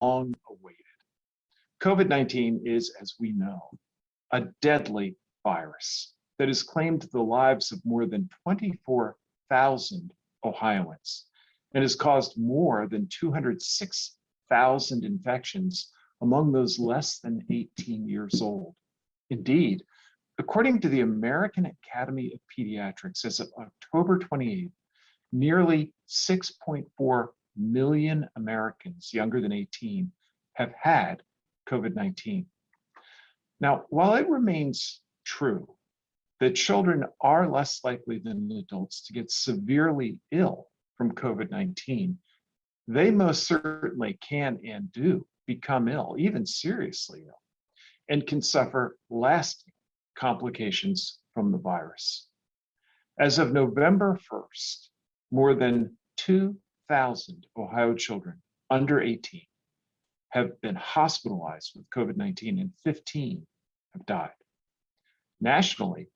long awaited. COVID-19 is, as we know, a deadly virus that has claimed the lives of more than 24,000 Ohioans and has caused more than 206,000 infections among those less than 18 years old. Indeed, according to the American Academy of Pediatrics, as of October 28th, nearly 6.4 million Americans younger than 18 have had COVID-19. Now, while it remains true that children are less likely than adults to get severely ill from COVID-19, they most certainly can and do become ill, even seriously ill, and can suffer lasting complications from the virus. As of November 1st, more than 2,000 Ohio children under 18 have been hospitalized with COVID-19 and 15 have died. Nationally,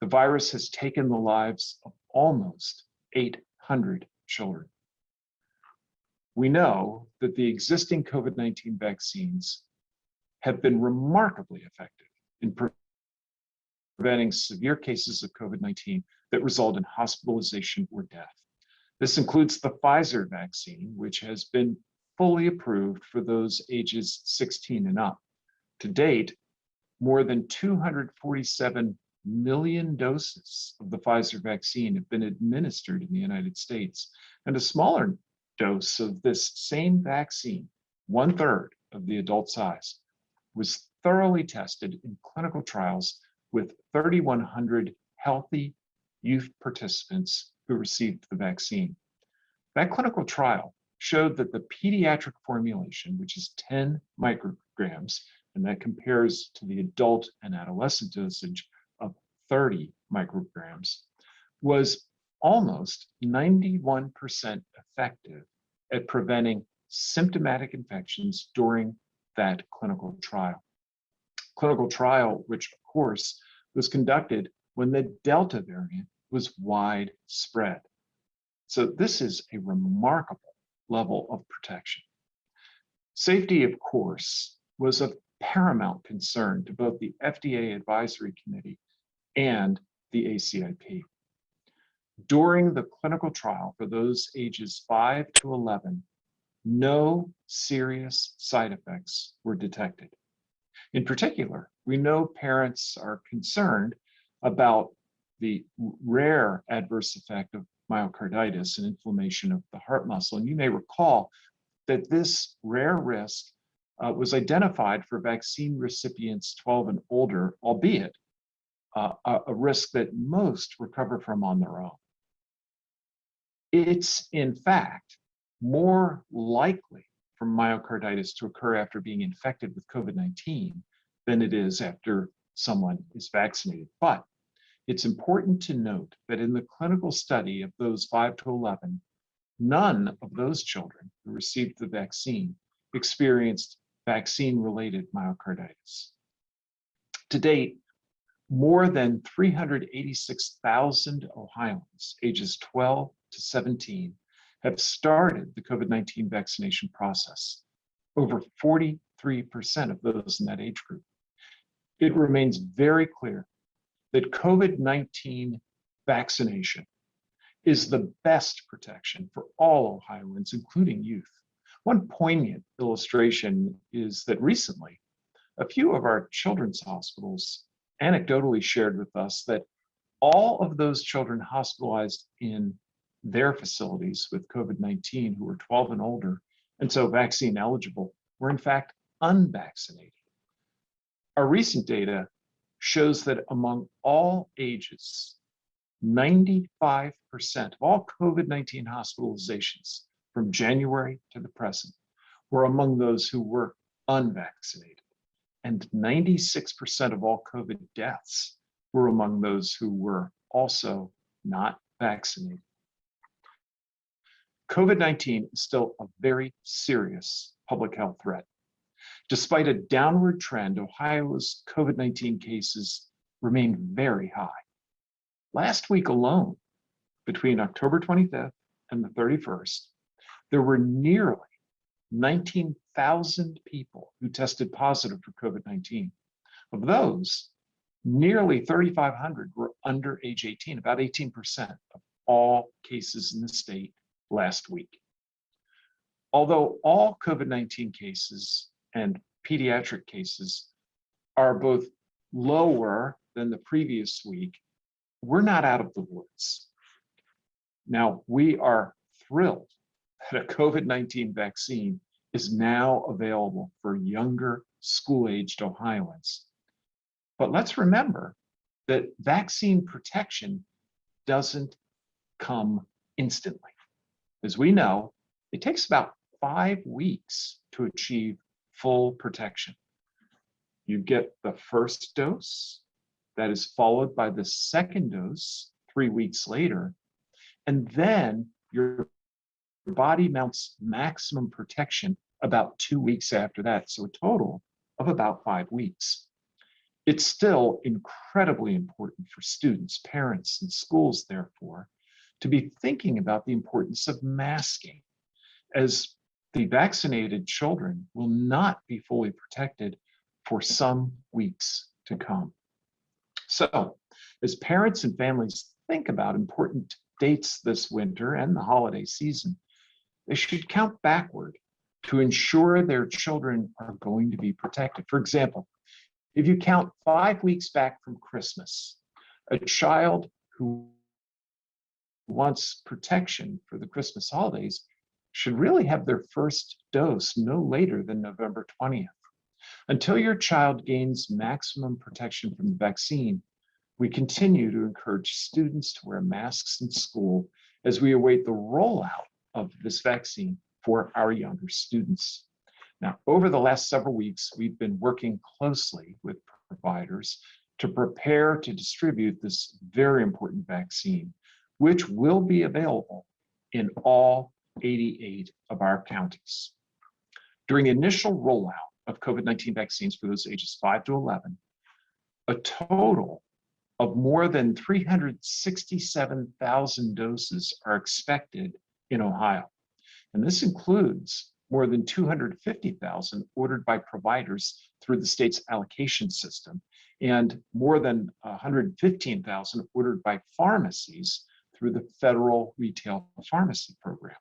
the virus has taken the lives of almost 800 children. We know that the existing COVID-19 vaccines have been remarkably effective in preventing severe cases of COVID-19 that result in hospitalization or death. This includes the Pfizer vaccine, which has been fully approved for those ages 16 and up. To date, more than 247 million doses of the Pfizer vaccine have been administered in the United States, and a smaller dose of this same vaccine, 1/3 of the adult size, was thoroughly tested in clinical trials with 3,100 healthy youth participants who received the vaccine. That clinical trial showed that the pediatric formulation, which is 10 micrograms, and that compares to the adult and adolescent dosage of 30 micrograms, was almost 91% effective at preventing symptomatic infections during that clinical trial. Clinical trial, which of course was conducted when the Delta variant was widespread. So this is a remarkable level of protection. Safety, of course, was of paramount concern to both the FDA Advisory Committee and the ACIP. During the clinical trial for those ages 5 to 11, no serious side effects were detected. In particular, we know parents are concerned about the rare adverse effect of myocarditis and inflammation of the heart muscle. And you may recall that this rare risk was identified for vaccine recipients 12 and older, albeit a risk that most recover from on their own. It's in fact more likely for myocarditis to occur after being infected with COVID-19 than it is after someone is vaccinated. But it's important to note that in the clinical study of those 5 to 11, none of those children who received the vaccine experienced vaccine-related myocarditis. To date, more than 386,000 Ohioans ages 12 to 17 have started the COVID-19 vaccination process, over 43% of those in that age group. It remains very clear that COVID-19 vaccination is the best protection for all Ohioans, including youth. One poignant illustration is that recently, a few of our children's hospitals anecdotally shared with us that all of those children hospitalized in their facilities with COVID-19 who were 12 and older, and so vaccine eligible, were in fact unvaccinated. Our recent data shows that among all ages, 95% of all COVID-19 hospitalizations from January to the present were among those who were unvaccinated. And 96% of all COVID deaths were among those who were also not vaccinated. COVID-19 is still a very serious public health threat. Despite a downward trend, Ohio's COVID-19 cases remain very high. Last week alone, between October 25th and the 31st, there were nearly 19,000 people who tested positive for COVID-19. Of those, nearly 3,500 were under age 18, about 18% of all cases in the state last week. Although all COVID-19 cases and pediatric cases are both lower than the previous week, we're not out of the woods. Now, we are thrilled that a COVID-19 vaccine is now available for younger school-aged Ohioans. But let's remember that vaccine protection doesn't come instantly. As we know, it takes about 5 weeks to achieve full protection. You get the first dose, that is followed by the second dose 3 weeks later, and then your body mounts maximum protection about 2 weeks after that, so a total of about 5 weeks. It's still incredibly important for students, parents, and schools, therefore, to be thinking about the importance of masking, as the vaccinated children will not be fully protected for some weeks to come. So, as parents and families think about important dates this winter and the holiday season, they should count backward to ensure their children are going to be protected. For example, if you count 5 weeks back from Christmas, a child who wants protection for the Christmas holidays should really have their first dose no later than November 20th. Until your child gains maximum protection from the vaccine, we continue to encourage students to wear masks in school as we await the rollout of this vaccine for our younger students. Now, over the last several weeks, we've been working closely with providers to prepare to distribute this very important vaccine, which will be available in all 88 of our counties. During the initial rollout of COVID-19 vaccines for those ages 5 to 11, a total of more than 367,000 doses are expected in Ohio. And this includes more than 250,000 ordered by providers through the state's allocation system, and more than 115,000 ordered by pharmacies through the federal retail pharmacy program.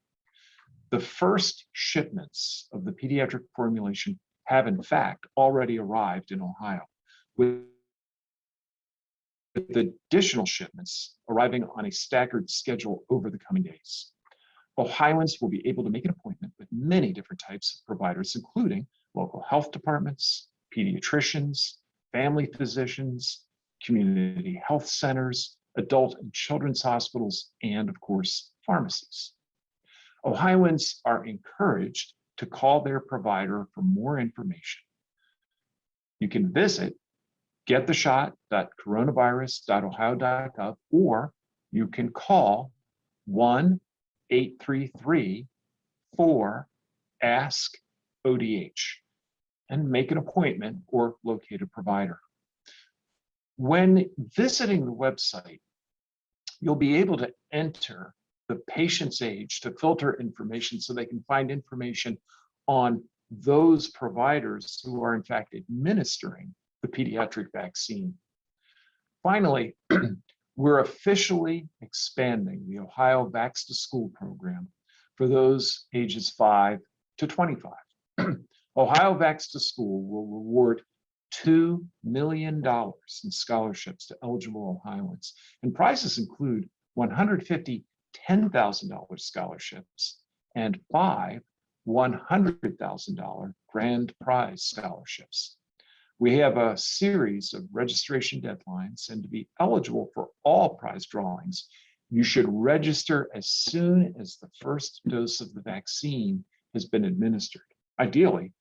The first shipments of the pediatric formulation have in fact already arrived in Ohio, with additional shipments arriving on a staggered schedule over the coming days. Ohioans will be able to make an appointment with many different types of providers, including local health departments, pediatricians, family physicians, community health centers, adult and children's hospitals, and of course, pharmacies. Ohioans are encouraged to call their provider for more information. You can visit gettheshot.coronavirus.ohio.gov, or you can call 1-833-4-ASK-ODH and make an appointment or locate a provider. When visiting the website, you'll be able to enter the patient's age to filter information so they can find information on those providers who are in fact administering the pediatric vaccine. Finally, we're officially expanding the Ohio Vax to School program for those ages 5 to 25. Ohio Vax to School will reward $2 million in scholarships to eligible Ohioans, and prizes include 150 $10,000 scholarships and 5 $100,000 grand prize scholarships. We have a series of registration deadlines, and to be eligible for all prize drawings, you should register as soon as the first dose of the vaccine has been administered, ideally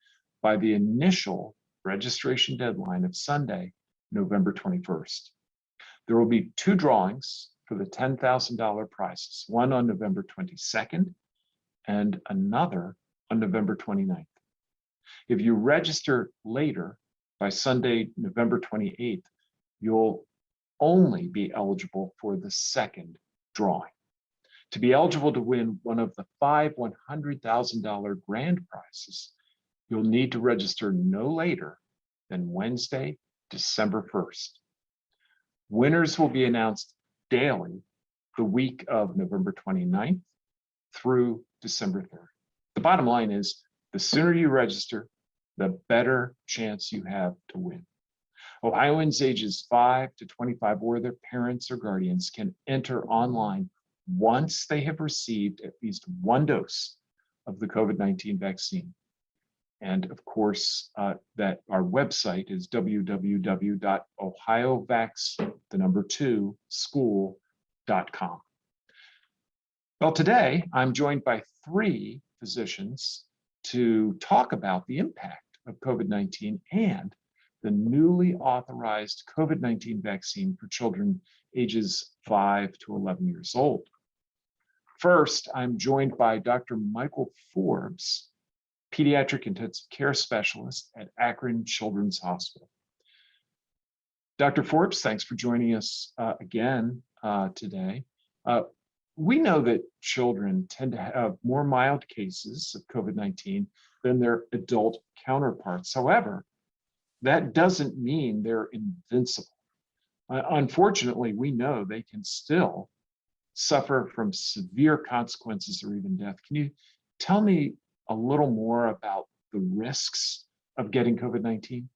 by the initial registration deadline of Sunday, November 21st. There will be 2 drawings for the $10,000 prizes, one on November 22nd and another on November 29th. If you register later, by Sunday, November 28th, you'll only be eligible for the second drawing. To be eligible to win one of the five $100,000 grand prizes, you'll need to register no later than Wednesday, December 1st. Winners will be announced daily the week of November 29th through December 3rd. The bottom line is, the sooner you register, the better chance you have to win. Ohioans ages 5 to 25 or their parents or guardians can enter online once they have received at least one dose of the COVID-19 vaccine. And of course, that our website is www.ohiovax2school.com. Well, today I'm joined by three physicians to talk about the impact of COVID-19 and the newly authorized COVID-19 vaccine for children ages 5 to 11 years old. First, I'm joined by Dr. Michael Forbes, pediatric intensive care specialist at Akron Children's Hospital. Dr. Forbes, thanks for joining us again today. We know that children tend to have more mild cases of COVID-19 than their adult counterparts. However, that doesn't mean they're invincible. Unfortunately, we know they can still suffer from severe consequences or even death. Can you tell me a little more about the risks of getting COVID-19?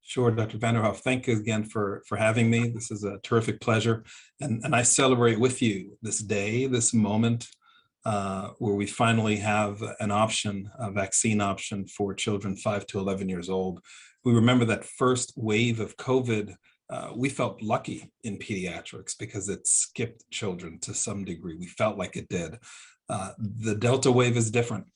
Sure, Dr. Vanderhoff. Thank you again for having me. This is a terrific pleasure. And I celebrate with you this day, this moment, where we finally have an option, a vaccine option for children 5 to 11 years old. We remember that first wave of COVID. We felt lucky in pediatrics because it skipped children to some degree. We felt like it did. The Delta wave is different.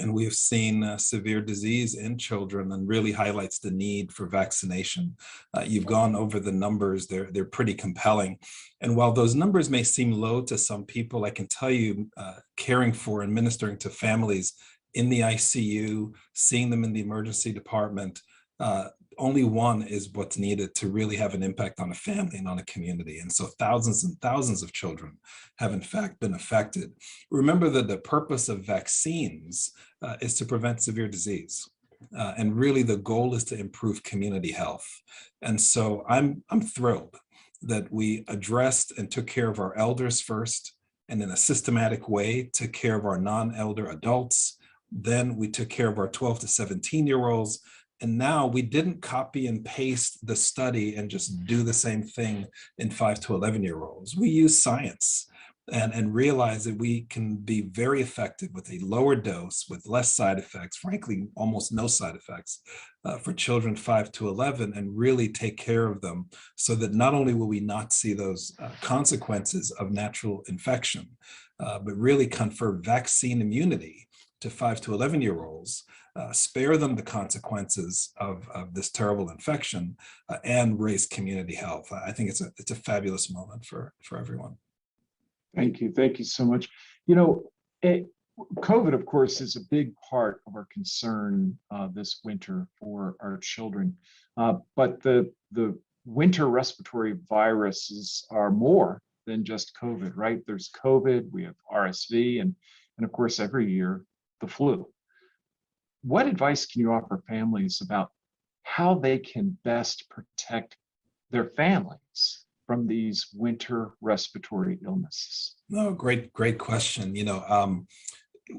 And we have seen severe disease in children and really highlights the need for vaccination. You've gone over the numbers, they're pretty compelling. And while those numbers may seem low to some people, I can tell you caring for and ministering to families in the ICU, seeing them in the emergency department, only one is what's needed to really have an impact on a family and on a community. And so thousands and thousands of children have in fact been affected. Remember that the purpose of vaccines is to prevent severe disease. And really the goal is to improve community health. And so I'm thrilled that we addressed and took care of our elders first, and in a systematic way took care of our non-elder adults. Then we took care of our 12 to 17-year-olds. And now we didn't copy and paste the study and just do the same thing in 5 to 11-year-olds. We use science and realize that we can be very effective with a lower dose, with less side effects, frankly, almost no side effects for children 5 to 11, and really take care of them so that not only will we not see those consequences of natural infection, but really confer vaccine immunity to 5 to 11-year-olds, spare them the consequences of this terrible infection, and raise community health. I think it's a fabulous moment for everyone. Thank you so much. You know, COVID, of course, is a big part of our concern this winter for our children. But the winter respiratory viruses are more than just COVID, right? There's COVID, we have RSV, and of course, every year, the flu. What advice can you offer families about how they can best protect their families from these winter respiratory illnesses? No, great question. You know,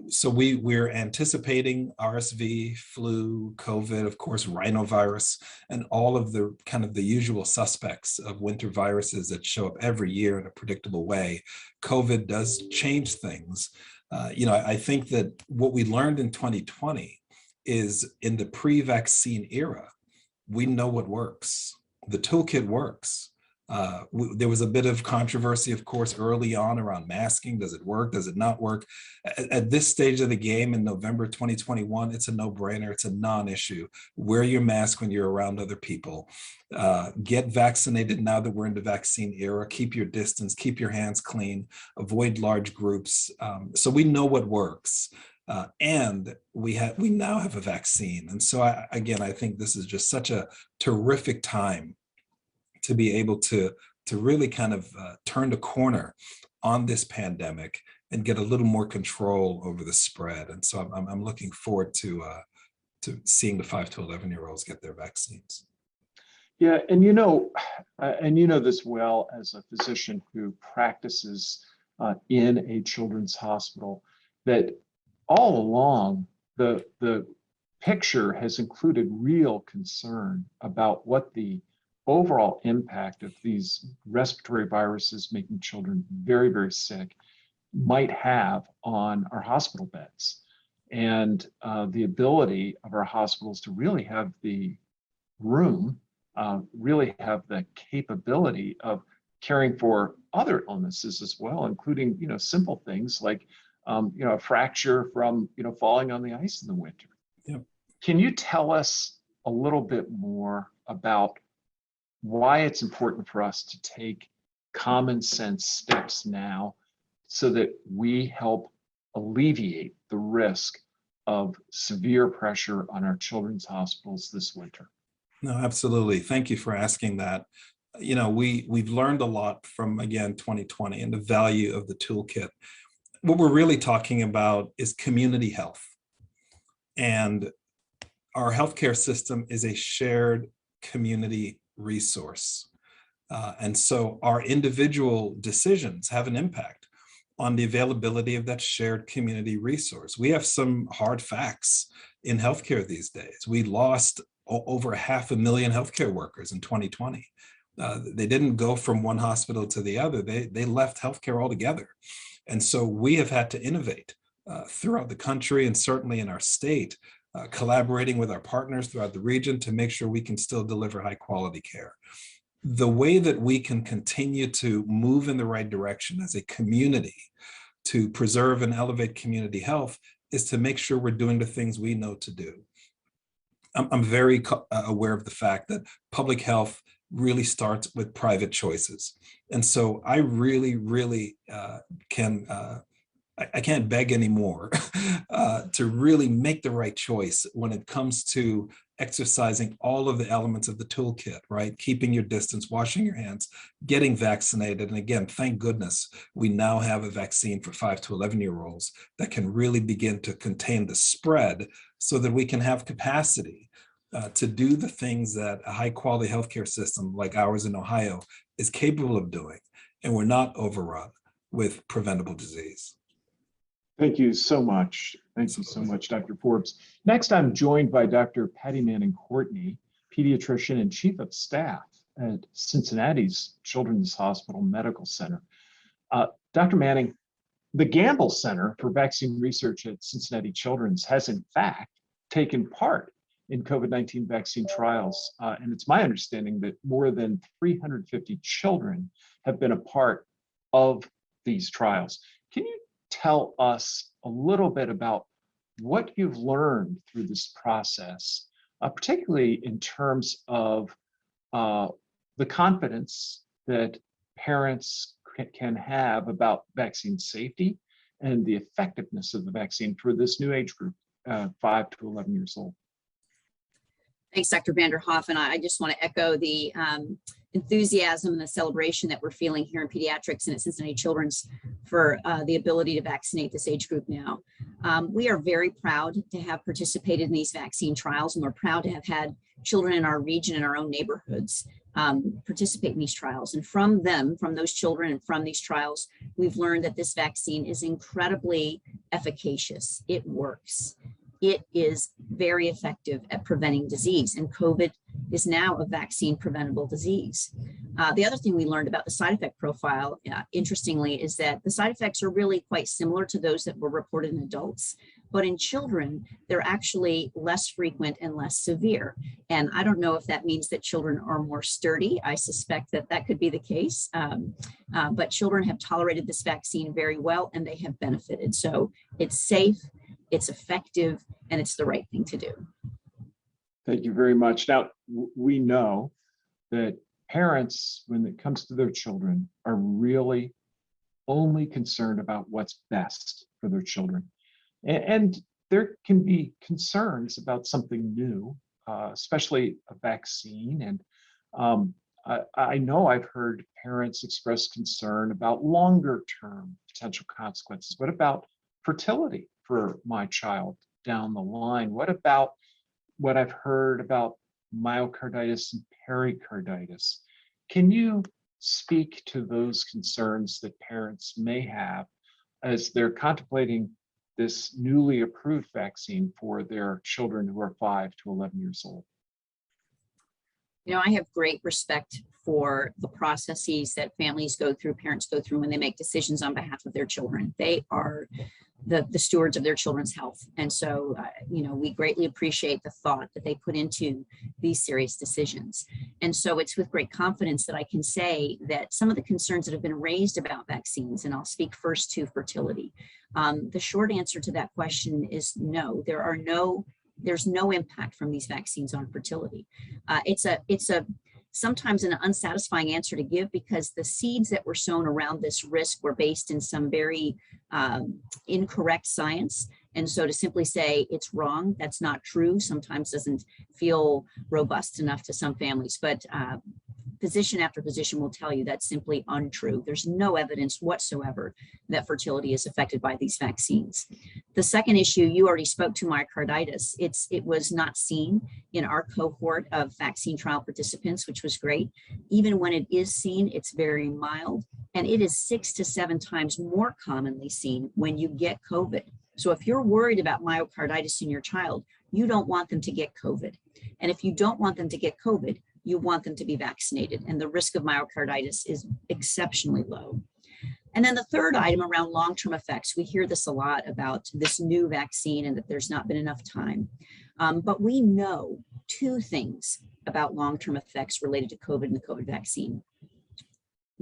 so we're anticipating RSV, flu, COVID, of course, rhinovirus, and all of the kind of the usual suspects of winter viruses that show up every year in a predictable way. COVID does change things. You know, I think that what we learned in 2020 is in the pre-vaccine era, we know what works. The toolkit works. There was a bit of controversy, of course, early on around masking. Does it work? Does it not work? At this stage of the game in November 2021, it's a no-brainer. It's a non-issue. Wear your mask when you're around other people. Get vaccinated now that we're in the vaccine era. Keep your distance. Keep your hands clean. Avoid large groups. So we know what works. And we now have a vaccine. And so again, I think this is just such a terrific time to be able to really kind of turn the corner on this pandemic and get a little more control over the spread. And so I'm looking forward to seeing the 5 to 11-year-olds get their vaccines. Yeah, and this well as a physician who practices in a children's hospital, that all along the picture has included real concern about what the overall impact of these respiratory viruses making children very, very sick might have on our hospital beds, and the ability of our hospitals to really have the room, really have the capability of caring for other illnesses as well, including simple things like a fracture from falling on the ice in the winter. Yep. Can you tell us a little bit more about why it's important for us to take common sense steps now so that we help alleviate the risk of severe pressure on our children's hospitals this winter? No, absolutely. Thank you for asking that. We've learned a lot from, again, 2020 and the value of the toolkit. What we're really talking about is community health. And our healthcare system is a shared community resource. And so our individual decisions have an impact on the availability of that shared community resource. We have some hard facts in healthcare these days. We lost over 500,000 healthcare workers in 2020. They didn't go from one hospital to the other. They left healthcare altogether. And so we have had to innovate throughout the country and certainly in our state, collaborating with our partners throughout the region to make sure we can still deliver high quality care. The way that we can continue to move in the right direction as a community to preserve and elevate community health is to make sure we're doing the things we know to do. I'm very aware of the fact that public health really starts with private choices. And so I really, really I can't beg anymore to really make the right choice when it comes to exercising all of the elements of the toolkit, right? Keeping your distance, washing your hands, getting vaccinated. And again, thank goodness we now have a vaccine for 5 to 11-year-olds that can really begin to contain the spread so that we can have capacity to do the things that a high quality healthcare system like ours in Ohio is capable of doing. And we're not overrun with preventable disease. Thank you so much. Thank you so much, Dr. Forbes. Next, I'm joined by Dr. Patty Manning-Courtney, pediatrician and chief of staff at Cincinnati's Children's Hospital Medical Center. Dr. Manning, the Gamble Center for Vaccine Research at Cincinnati Children's has in fact taken part in COVID-19 vaccine trials. And it's my understanding that more than 350 children have been a part of these trials. Can you tell us a little bit about what you've learned through this process, particularly in terms of the confidence that parents can have about vaccine safety and the effectiveness of the vaccine for this new age group, 5 to 11 years old? Thanks, Dr. Vanderhoff. And I just want to echo the enthusiasm and the celebration that we're feeling here in pediatrics and at Cincinnati Children's for the ability to vaccinate this age group now. We are very proud to have participated in these vaccine trials, and we're proud to have had children in our region and our own neighborhoods participate in these trials. And from those children and from these trials, we've learned that this vaccine is incredibly efficacious. It works. It is very effective at preventing disease, and COVID is now a vaccine preventable disease. The other thing we learned about the side effect profile, interestingly, is that the side effects are really quite similar to those that were reported in adults, but in children, they're actually less frequent and less severe. And I don't know if that means that children are more sturdy. I suspect that that could be the case, but children have tolerated this vaccine very well, and they have benefited. So it's safe, it's effective, and it's the right thing to do. Thank you very much. Now, we know that parents, when it comes to their children, are really only concerned about what's best for their children. And there can be concerns about something new, especially a vaccine. And I know I've heard parents express concern about longer term potential consequences. What about fertility for my child down the line? What about what I've heard about myocarditis and pericarditis? Can you speak to those concerns that parents may have as they're contemplating this newly approved vaccine for their children who are 5 to 11 years old? You know, I have great respect for the processes that families go through, parents go through when they make decisions on behalf of their children. They are the stewards of their children's health. And so, you know, we greatly appreciate the thought that they put into these serious decisions. And so it's with great confidence that I can say that some of the concerns that have been raised about vaccines, and I'll speak first to fertility. The short answer to that question is no, there's no impact from these vaccines on fertility. It's a sometimes an unsatisfying answer to give, because the seeds that were sown around this risk were based in some very incorrect science. And so to simply say it's wrong, that's not true, sometimes doesn't feel robust enough to some families. But physician after physician will tell you that's simply untrue. There's no evidence whatsoever that fertility is affected by these vaccines. The second issue, you already spoke to myocarditis. It was not seen in our cohort of vaccine trial participants, which was great. Even when it is seen, it's very mild, and it is 6 to 7 times more commonly seen when you get COVID. So if you're worried about myocarditis in your child, you don't want them to get COVID. And if you don't want them to get COVID, you want them to be vaccinated, and the risk of myocarditis is exceptionally low. And then the third item around long-term effects, we hear this a lot about this new vaccine and that there's not been enough time. But we know 2 things about long-term effects related to COVID and the COVID vaccine.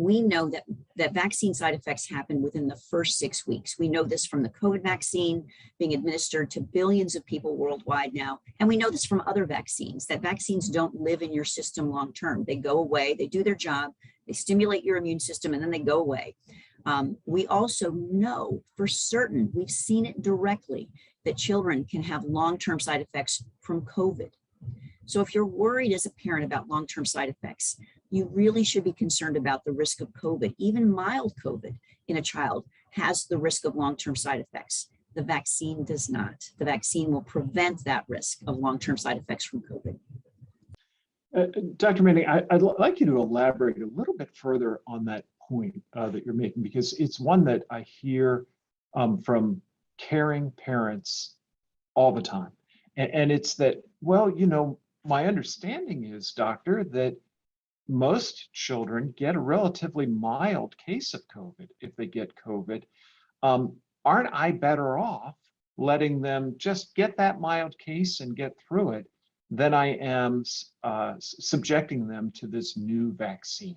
We know that vaccine side effects happen within the first 6 weeks. We know this from the COVID vaccine being administered to billions of people worldwide now. And we know this from other vaccines, that vaccines don't live in your system long term. They go away, they do their job, they stimulate your immune system, and then they go away. We also know for certain, we've seen it directly, that children can have long-term side effects from COVID. So if you're worried as a parent about long-term side effects, you really should be concerned about the risk of COVID. Even mild COVID in a child has the risk of long-term side effects. The vaccine does not. The vaccine will prevent that risk of long-term side effects from COVID. Dr. Manning, I'd like you to elaborate a little bit further on that point that you're making, because it's one that I hear from caring parents all the time. And it's that, well, you know, my understanding is, doctor, that most children get a relatively mild case of COVID if they get COVID. Aren't I better off letting them just get that mild case and get through it than I am subjecting them to this new vaccine?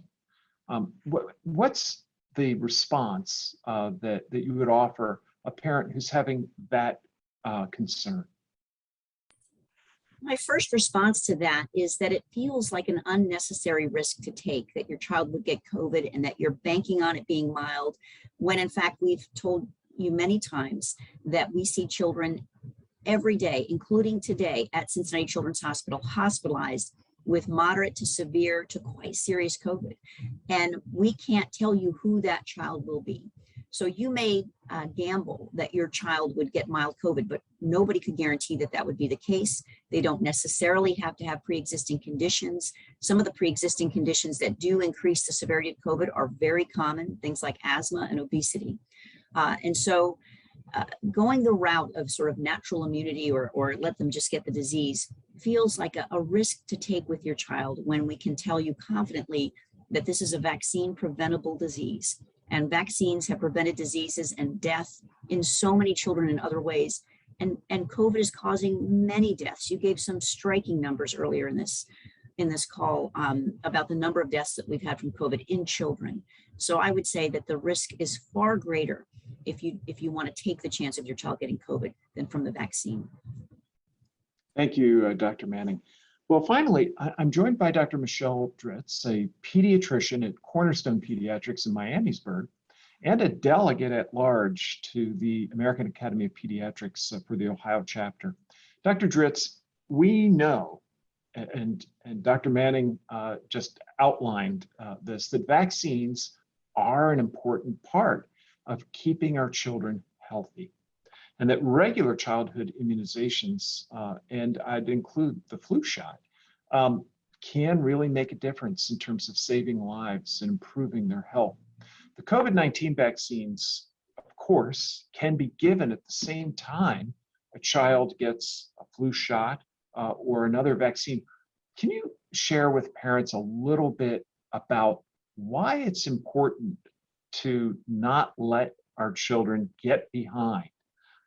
What's the response that you would offer a parent who's having that concern? My first response to that is that it feels like an unnecessary risk to take, that your child would get COVID and that you're banking on it being mild, when in fact we've told you many times that we see children every day, including today at Cincinnati Children's Hospital, hospitalized with moderate to severe to quite serious COVID. And we can't tell you who that child will be. So you may gamble that your child would get mild COVID, but nobody could guarantee that that would be the case. They don't necessarily have to have pre-existing conditions. Some of the pre-existing conditions that do increase the severity of COVID are very common, things like asthma and obesity. And so going the route of sort of natural immunity or let them just get the disease feels like a risk to take with your child, when we can tell you confidently that this is a vaccine preventable disease. And vaccines have prevented diseases and death in so many children in other ways. And COVID is causing many deaths. You gave some striking numbers earlier in this call about the number of deaths that we've had from COVID in children. So I would say that the risk is far greater if you want to take the chance of your child getting COVID than from the vaccine. Thank you, Dr. Manning. Well, finally, I'm joined by Dr. Michelle Dritz, a pediatrician at Cornerstone Pediatrics in Miamisburg, and a delegate at large to the American Academy of Pediatrics for the Ohio chapter. Dr. Dritz, we know and Dr. Manning just outlined this, that vaccines are an important part of keeping our children healthy, and that regular childhood immunizations, and I'd include the flu shot, can really make a difference in terms of saving lives and improving their health. The COVID-19 vaccines, of course, can be given at the same time a child gets a flu shot or another vaccine. Can you share with parents a little bit about why it's important to not let our children get behind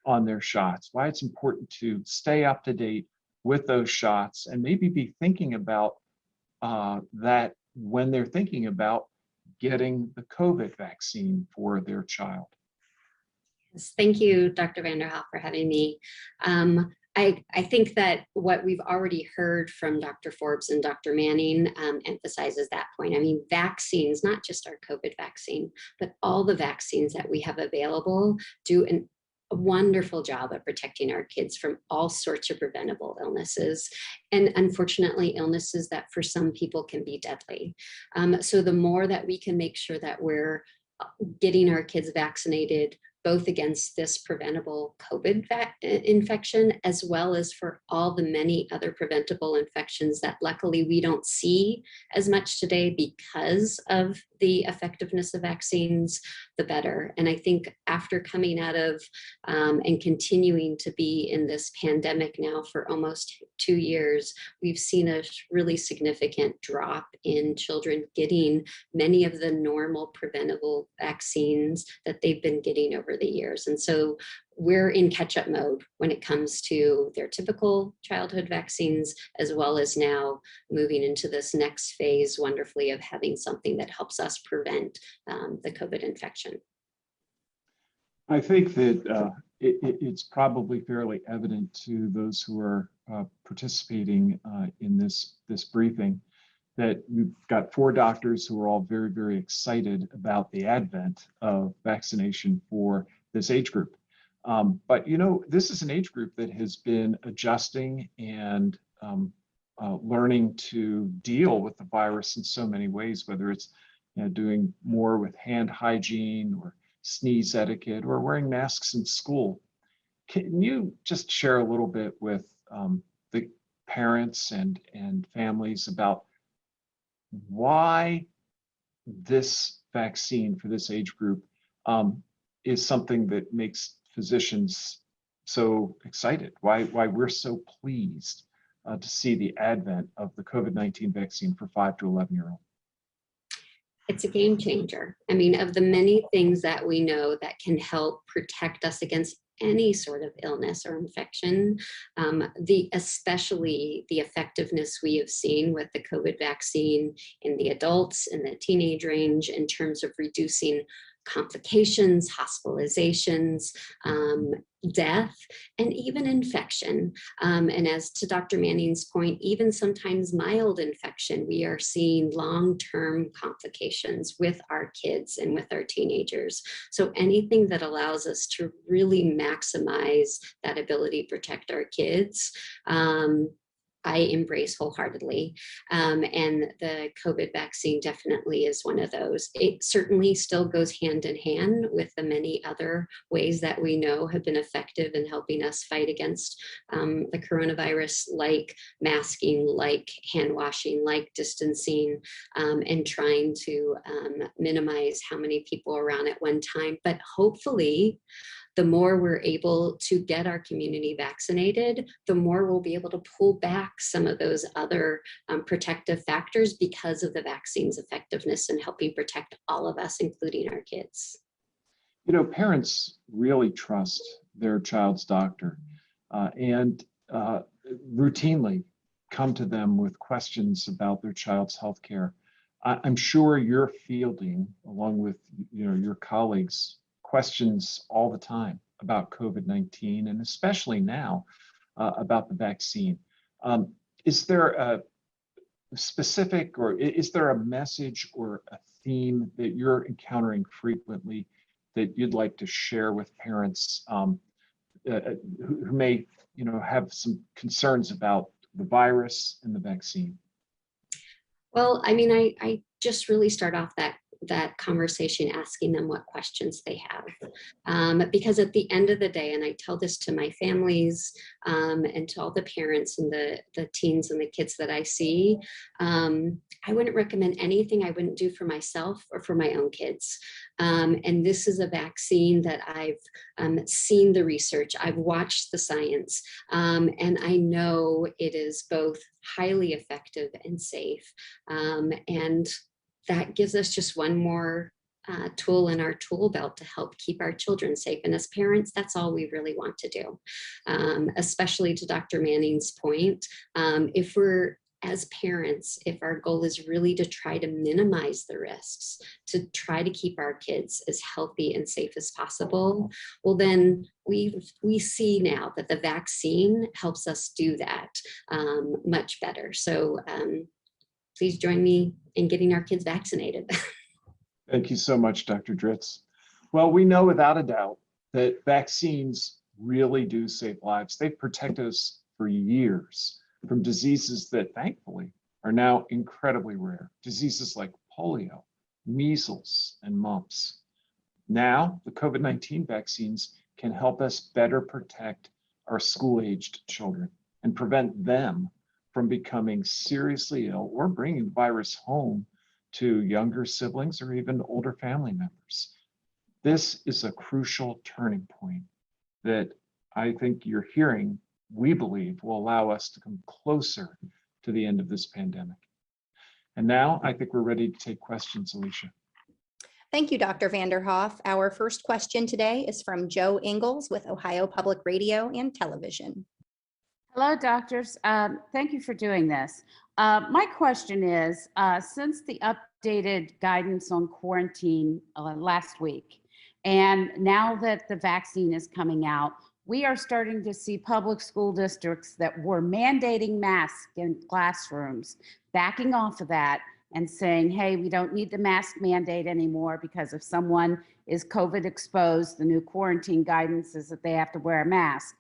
on their shots, why it's important to stay up to date with those shots, and maybe be thinking about that when they're thinking about getting the COVID vaccine for their child? Yes, thank you, Dr. Vanderhoff, for having me. I think that what we've already heard from Dr. Forbes and Dr. Manning emphasizes that point. I mean, vaccines, not just our COVID vaccine, but all the vaccines that we have available do a wonderful job of protecting our kids from all sorts of preventable illnesses, and unfortunately illnesses that for some people can be deadly. So the more that we can make sure that we're getting our kids vaccinated both against this preventable COVID infection, as well as for all the many other preventable infections that luckily we don't see as much today because of the effectiveness of vaccines, the better. And I think after coming out of and continuing to be in this pandemic now for almost 2 years, we've seen a really significant drop in children getting many of the normal preventable vaccines that they've been getting over the years. And so we're in catch-up mode when it comes to their typical childhood vaccines, as well as now moving into this next phase wonderfully of having something that helps us prevent the COVID infection. I think that it's probably fairly evident to those who are participating in this briefing that we've got 4 doctors who are all very, very excited about the advent of vaccination for this age group. But you know, this is an age group that has been adjusting and learning to deal with the virus in so many ways, whether it's doing more with hand hygiene or sneeze etiquette or wearing masks in school. Can you just share a little bit with the parents and families about why this vaccine for this age group is something that makes physicians so excited, why we're so pleased to see the advent of the COVID-19 vaccine for 5 to 11-year-olds? It's a game changer. I mean, of the many things that we know that can help protect us against any sort of illness or infection, especially the effectiveness we have seen with the COVID vaccine in the adults and the teenage range in terms of reducing complications, hospitalizations, death, and even infection. And as to Dr. Manning's point, even sometimes mild infection, we are seeing long-term complications with our kids and with our teenagers. So anything that allows us to really maximize that ability to protect our kids, I embrace wholeheartedly. And the COVID vaccine definitely is one of those. It certainly still goes hand in hand with the many other ways that we know have been effective in helping us fight against the coronavirus, like masking, like hand washing, like distancing, and trying to minimize how many people are around at one time. But hopefully, the more we're able to get our community vaccinated, the more we'll be able to pull back some of those other protective factors because of the vaccine's effectiveness in helping protect all of us, including our kids. You know, parents really trust their child's doctor and routinely come to them with questions about their child's health care. I'm sure you're fielding, along with your colleagues, questions all the time about COVID-19, and especially now about the vaccine. Is there a specific, or is there a message or a theme that you're encountering frequently that you'd like to share with parents who may have some concerns about the virus and the vaccine? Well, I mean, I just really start off that conversation asking them what questions they have. Because at the end of the day, and I tell this to my families and to all the parents and the teens and the kids that I see, I wouldn't recommend anything I wouldn't do for myself or for my own kids. And this is a vaccine that I've seen the research, I've watched the science, and I know it is both highly effective and safe. And that gives us just one more tool in our tool belt to help keep our children safe. And as parents, that's all we really want to do. Especially to Dr. Manning's point, if we're, as parents, if our goal is really to try to minimize the risks, to try to keep our kids as healthy and safe as possible, well, then we see now that the vaccine helps us do that much better. So please join me in getting our kids vaccinated. Thank you so much, Dr. Dritz. Well, we know without a doubt that vaccines really do save lives. They've protected us for years from diseases that thankfully are now incredibly rare. Diseases like polio, measles, and mumps. Now, the COVID-19 vaccines can help us better protect our school-aged children and prevent them from becoming seriously ill or bringing the virus home to younger siblings or even older family members. This is a crucial turning point that I think you're hearing, we believe, will allow us to come closer to the end of this pandemic. And now I think we're ready to take questions, Alicia. Thank you, Dr. Vanderhoff. Our first question today is from Joe Ingalls with Ohio Public Radio and Television. Hello, doctors. Thank you for doing this. My question is, since the updated guidance on quarantine last week, and now that the vaccine is coming out, we are starting to see public school districts that were mandating masks in classrooms, backing off of that and saying, hey, we don't need the mask mandate anymore because if someone is COVID exposed, the new quarantine guidance is that they have to wear a mask.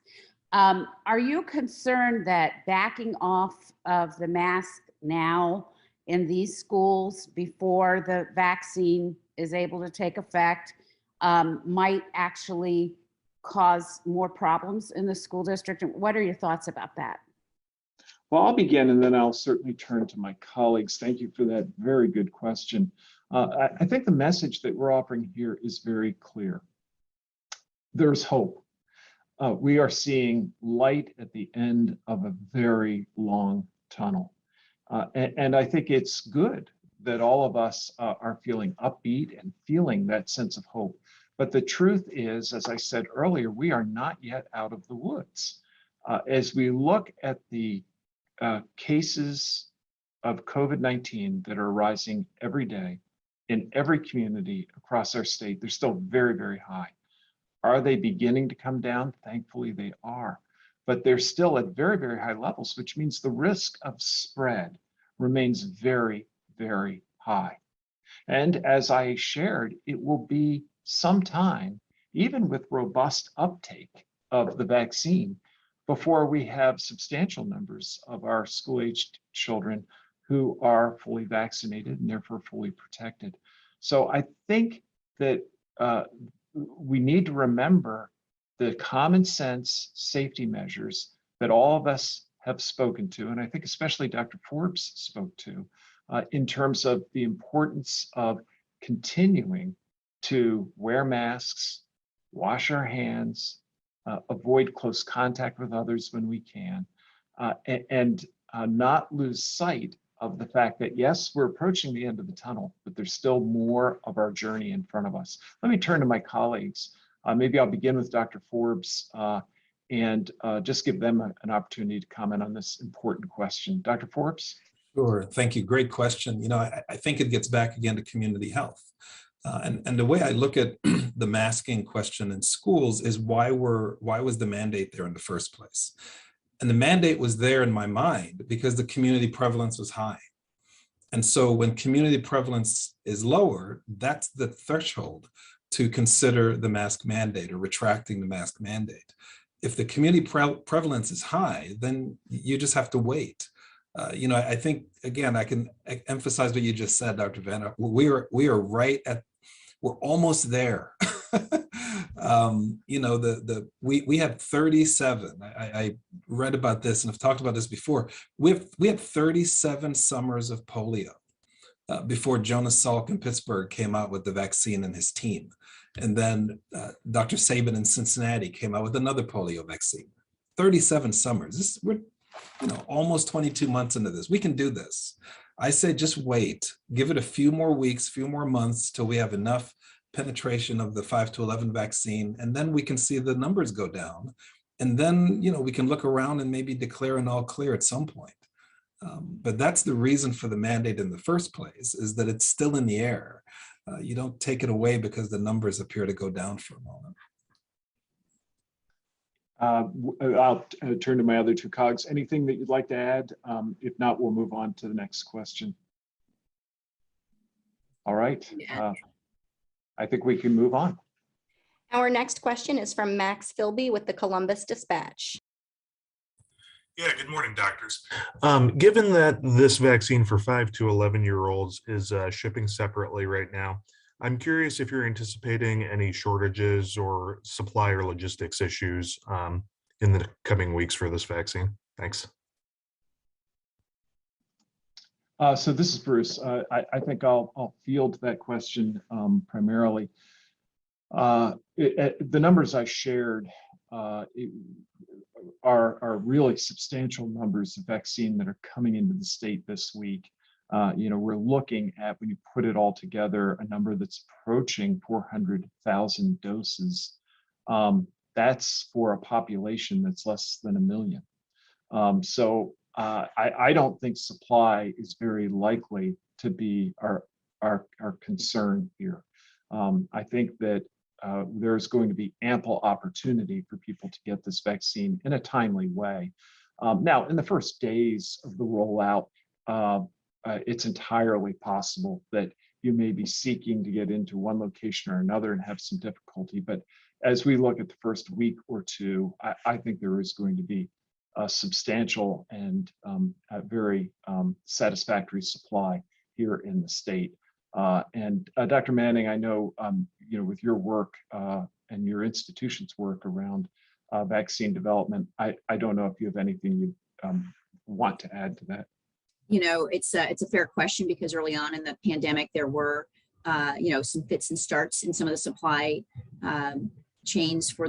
Are you concerned that backing off of the mask now in these schools before the vaccine is able to take effect might actually cause more problems in the school district? And what are your thoughts about that? Well, I'll begin and then I'll certainly turn to my colleagues. Thank you for that very good question. I think the message that we're offering here is very clear. There's hope. We are seeing light at the end of a very long tunnel. And I think it's good that all of us are feeling upbeat and feeling that sense of hope. But the truth is, as I said earlier, we are not yet out of the woods. As we look at the cases of COVID-19 that are rising every day in every community across our state, they're still very, very high. Are they beginning to come down? Thankfully, they are. But they're still at very, very high levels, which means the risk of spread remains very, very high. And as I shared, it will be some time, even with robust uptake of the vaccine, before we have substantial numbers of our school-aged children who are fully vaccinated and therefore fully protected. So I think that we need to remember the common sense safety measures that all of us have spoken to, and I think especially Dr. Forbes spoke to, in terms of the importance of continuing to wear masks, wash our hands, avoid close contact with others when we can, and not lose sight of the fact that, yes, we're approaching the end of the tunnel, but there's still more of our journey in front of us. Let me turn to my colleagues. Maybe I'll begin with Dr. Forbes and just give them an opportunity to comment on this important question. Dr. Forbes? Sure, thank you, great question. You know, I think it gets back again to community health. And the way I look at the masking question in schools is why was the mandate there in the first place? And the mandate was there in my mind because the community prevalence was high. And so when community prevalence is lower, that's the threshold to consider the mask mandate or retracting the mask mandate. if the community prevalence is high, then you just have to wait. I think, again, I can emphasize what you just said, Dr. Vanderhoff. We're almost there. We had 37. I read about this and have talked about this before. We had 37 summers of polio before Jonas Salk in Pittsburgh came out with the vaccine and his team. And then Dr. Sabin in Cincinnati came out with another polio vaccine. 37 summers. We're almost 22 months into this. We can do this. I say just wait, give it a few more weeks, few more months till we have enough penetration of the 5 to 11 vaccine, and then we can see the numbers go down. And then, we can look around and maybe declare an all clear at some point. But that's the reason for the mandate in the first place, is that it's still in the air. You don't take it away because the numbers appear to go down for a moment. I'll turn to my other two colleagues. Anything that you'd like to add? If not, we'll move on to the next question. All right. I think we can move on. Our next question is from Max Philby with the Columbus Dispatch. Yeah, good morning, doctors. Given that this vaccine for 5 to 11-year-olds is shipping separately right now, I'm curious if you're anticipating any shortages or supply or logistics issues in the coming weeks for this vaccine. Thanks. So this is Bruce. I think I'll field that question primarily. The numbers I shared are really substantial numbers of vaccine that are coming into the state this week. We're looking at, when you put it all together, a number that's approaching 400,000 doses. That's for a population that's less than 1 million. I don't think supply is very likely to be our concern here. I think that there's going to be ample opportunity for people to get this vaccine in a timely way. Now, in the first days of the rollout, it's entirely possible that you may be seeking to get into one location or another and have some difficulty. But as we look at the first week or two, I think there is going to be a substantial and a very satisfactory supply here in the state. And Dr. Manning, I know, with your work and your institution's work around vaccine development, I don't know if you have anything you want to add to that. It's a fair question, because early on in the pandemic, there were, some fits and starts in some of the supply chains for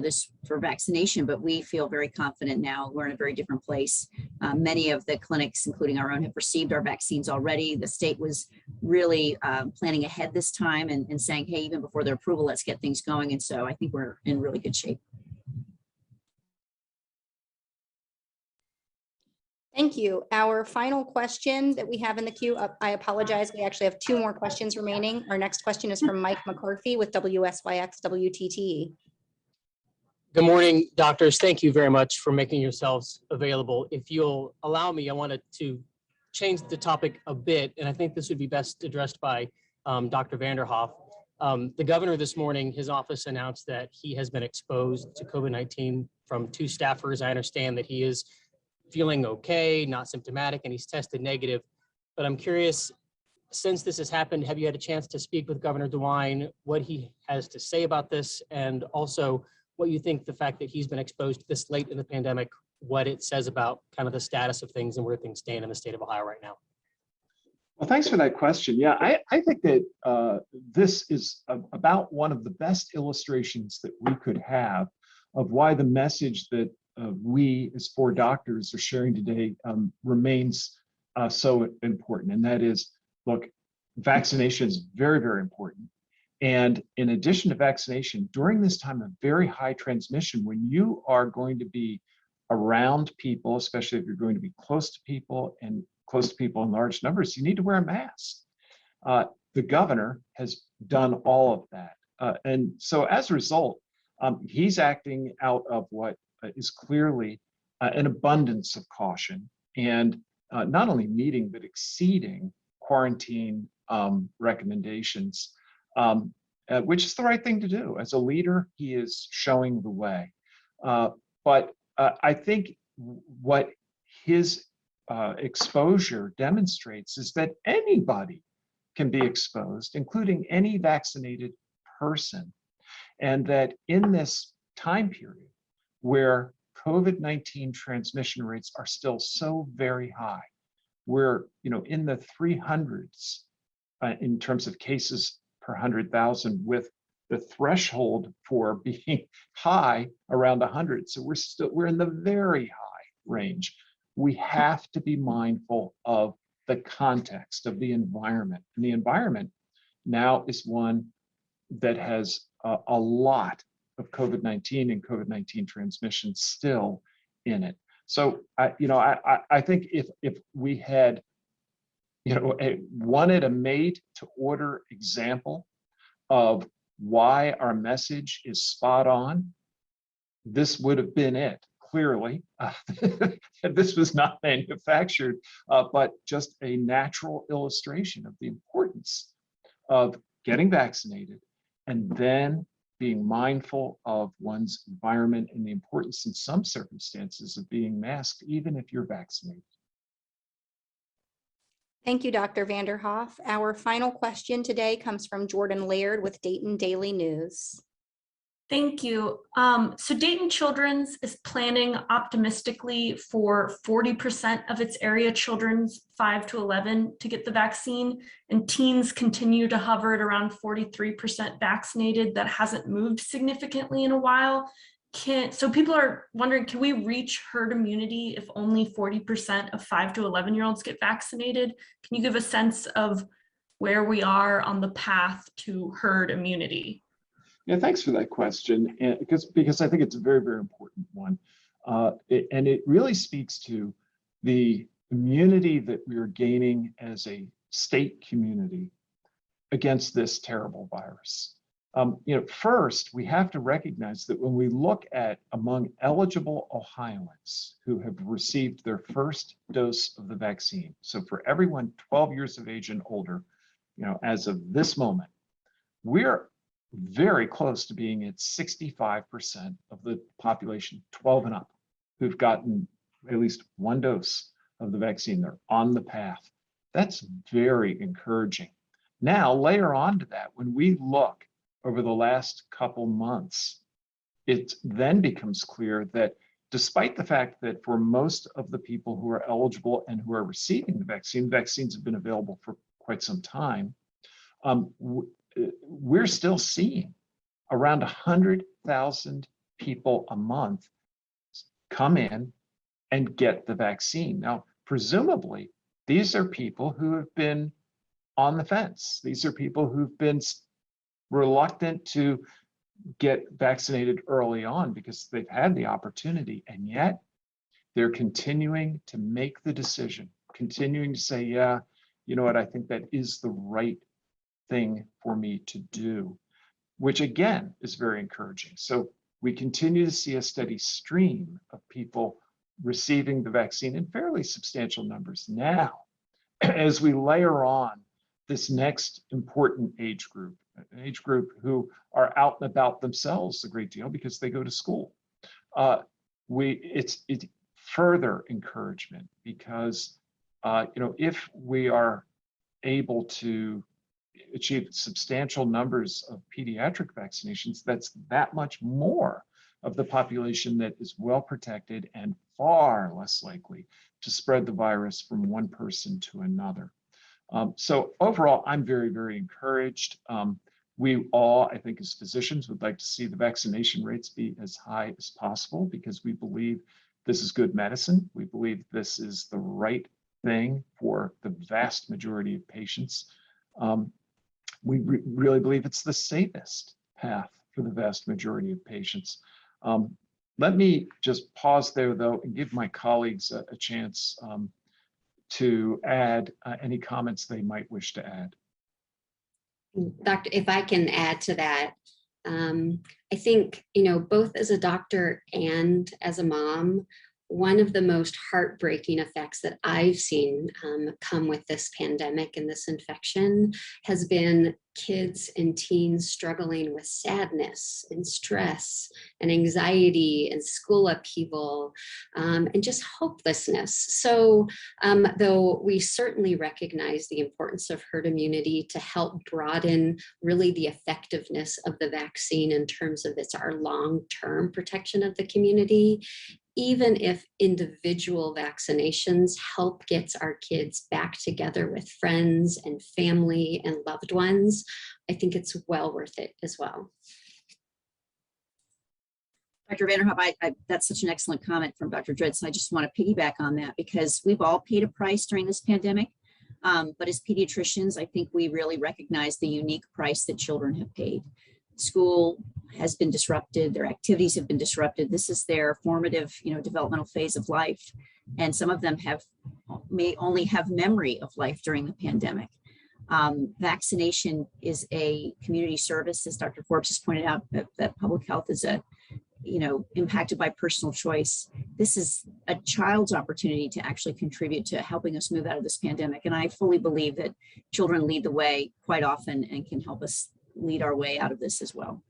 vaccination, but we feel very confident now. We're in a very different place. Many of the clinics, including our own, have received our vaccines already. The state was really planning ahead this time and saying, hey, even before their approval, let's get things going. And so I think we're in really good shape. Thank you. Our final question that we have in the queue, I apologize, we actually have 2 more questions remaining. Our next question is from Mike McCarthy with WSYX WTTE. Good morning, doctors. Thank you very much for making yourselves available. If you'll allow me, I wanted to change the topic a bit, and I think this would be best addressed by Dr. Vanderhoff. The governor this morning, his office announced that he has been exposed to COVID-19 from 2 staffers. I understand that he is feeling okay, not symptomatic, and he's tested negative. But I'm curious, since this has happened, have you had a chance to speak with Governor DeWine, what he has to say about this, and also what you think the fact that he's been exposed this late in the pandemic, what it says about kind of the status of things and where things stand in the state of Ohio right now? Well, thanks for that question. Yeah, I think that this is about one of the best illustrations that we could have of why the message that we as 4 doctors are sharing today remains so important. And that is, look, vaccination is very, very important. And in addition to vaccination, during this time of very high transmission, when you are going to be around people, especially if you're going to be close to people and close to people in large numbers, you need to wear a mask. The governor has done all of that. And so as a result, he's acting out of what is clearly an abundance of caution, and not only meeting but exceeding quarantine recommendations, which is the right thing to do. As a leader, he is showing the way. But I think what his exposure demonstrates is that anybody can be exposed, including any vaccinated person. And that in this time period where COVID-19 transmission rates are still so very high, we're in the 300s in terms of cases per 100,000, with the threshold for being high around 100. So we're in the very high range. We have to be mindful of the context of the environment. And the environment now is one that has a lot of COVID-19 and COVID-19 transmission still in it. So I think if we had wanted a made to order example of why our message is spot on, this would have been it. Clearly, this was not manufactured, but just a natural illustration of the importance of getting vaccinated and then being mindful of one's environment and the importance in some circumstances of being masked, even if you're vaccinated. Thank you, Dr. Vanderhoff. Our final question today comes from Jordan Laird with Dayton Daily News. Thank you. So Dayton Children's is planning optimistically for 40% of its area children's 5 to 11 to get the vaccine, and teens continue to hover at around 43% vaccinated. That hasn't moved significantly in a while. So people are wondering, can we reach herd immunity if only 40% of 5 to 11-year-olds get vaccinated? Can you give a sense of where we are on the path to herd immunity? Yeah, thanks for that question, and because I think it's a very, very important one. And it really speaks to the immunity that we are gaining as a state community against this terrible virus. First, we have to recognize that when we look at among eligible Ohioans who have received their first dose of the vaccine, so for everyone 12 years of age and older, as of this moment, we're very close to being at 65% of the population 12 and up who've gotten at least one dose of the vaccine. They're on the path. That's very encouraging. Now, layer on to that, when we look over the last couple months, it then becomes clear that despite the fact that for most of the people who are eligible and who are receiving the vaccine, vaccines have been available for quite some time, we're still seeing around 100,000 people a month come in and get the vaccine. Now, presumably, these are people who have been on the fence. These are people who've been reluctant to get vaccinated early on because they've had the opportunity, and yet they're continuing to make the decision, continuing to say, yeah, you know what, I think that is the right thing for me to do, which again is very encouraging. So we continue to see a steady stream of people receiving the vaccine in fairly substantial numbers. Now, as we layer on this next important age group, an age group who are out and about themselves a great deal because they go to school, it's further encouragement because if we are able to achieve substantial numbers of pediatric vaccinations, that's that much more of the population that is well protected and far less likely to spread the virus from one person to another. So overall, I'm very, very encouraged. We all, I think, as physicians would like to see the vaccination rates be as high as possible because we believe this is good medicine. We believe this is the right thing for the vast majority of patients. We really believe it's the safest path for the vast majority of patients. Let me just pause there, though, and give my colleagues a chance to add any comments they might wish to add. Doctor, if I can add to that, I think, both as a doctor and as a mom, one of the most heartbreaking effects that I've seen come with this pandemic and this infection has been kids and teens struggling with sadness and stress and anxiety and school upheaval and just hopelessness. So though we certainly recognize the importance of herd immunity to help broaden really the effectiveness of the vaccine in terms of our long-term protection of the community, even if individual vaccinations help get our kids back together with friends and family and loved ones, I think it's well worth it as well. Dr. Vanderhoff, that's such an excellent comment from Dr. Dredson. I just want to piggyback on that because we've all paid a price during this pandemic. But as pediatricians, I think we really recognize the unique price that children have paid. School has been disrupted, their activities have been disrupted. This is their formative, developmental phase of life. And some of them may only have memory of life during the pandemic. Vaccination is a community service, as Dr. Forbes has pointed out, that public health is impacted by personal choice. This is a child's opportunity to actually contribute to helping us move out of this pandemic. And I fully believe that children lead the way quite often and can help us lead our way out of this as well.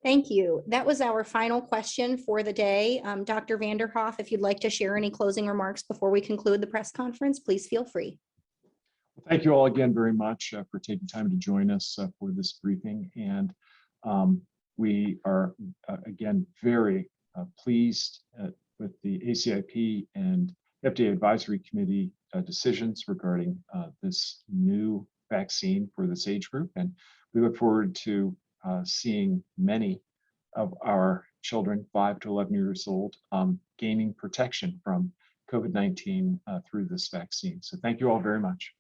Thank you. That was our final question for the day. Dr. Vanderhoff, if you'd like to share any closing remarks before we conclude the press conference, please feel free. Thank you all again very much for taking time to join us for this briefing. And we are, again, very pleased with the ACIP and FDA Advisory Committee decisions regarding this new vaccine for this age group. And we look forward to seeing many of our children 5 to 11 years old gaining protection from COVID-19 through this vaccine. So thank you all very much.